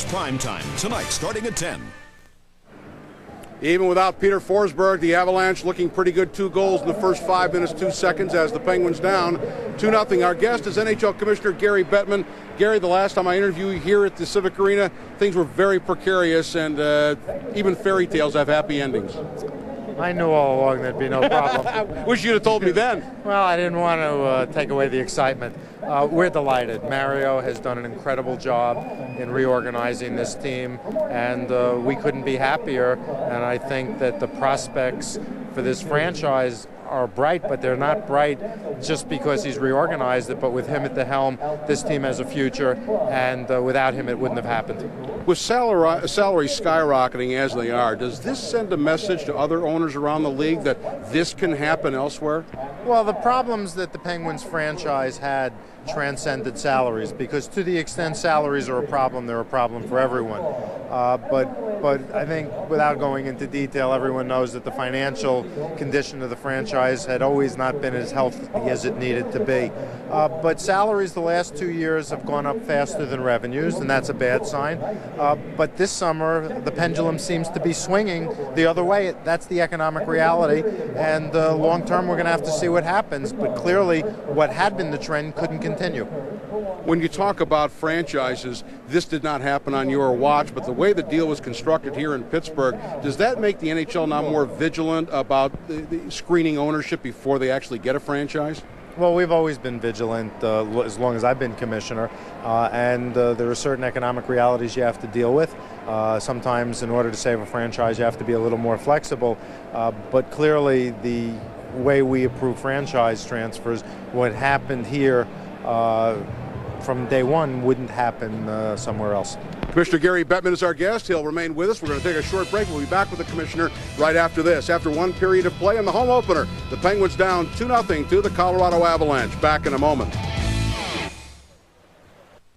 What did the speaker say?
Prime time tonight starting at 10. Even without Peter Forsberg, the Avalanche looking pretty good. 2 goals in the first 5 minutes, 2 seconds as the Penguins down 2-0. Our guest is NHL Commissioner Gary Bettman. Gary, the last time I interviewed you here at the Civic Arena, things were very precarious, and even fairy tales have happy endings. I knew all along there'd be no problem. I wish you'd have told me then. Well, I didn't want to take away the excitement. We're delighted. Mario has done an incredible job in reorganizing this team, and we couldn't be happier. And I think that the prospects for this franchise are bright, but they're not bright just because he's reorganized it, but with him at the helm, this team has a future, and without him it wouldn't have happened. With salaries skyrocketing as they are, does this send a message to other owners around the league that this can happen elsewhere? Well, the problems that the Penguins franchise had transcended salaries, because to the extent salaries are a problem, they're a problem for everyone. But I think without going into detail, everyone knows that the financial condition of the franchise had always not been as healthy as it needed to be. But salaries the last 2 years have gone up faster than revenues, and that's a bad sign. But this summer, the pendulum seems to be swinging the other way. That's the economic reality, and long term, we're going to have to see what happens. But clearly, what had been the trend couldn't continue. When you talk about franchises, this did not happen on your watch, but the way the deal was constructed here in Pittsburgh, does that make the NHL now more vigilant about the screening ownership before they actually get a franchise? Well, we've always been vigilant as long as I've been commissioner, and there are certain economic realities you have to deal with. Sometimes in order to save a franchise, you have to be a little more flexible, but clearly the way we approve franchise transfers, what happened here from day one wouldn't happen somewhere else. Commissioner Gary Bettman is our guest. He'll remain with us. We're going to take a short break. We'll be back with the commissioner right after this. After one period of play in the home opener, the Penguins down 2-0 to the Colorado Avalanche. Back in a moment.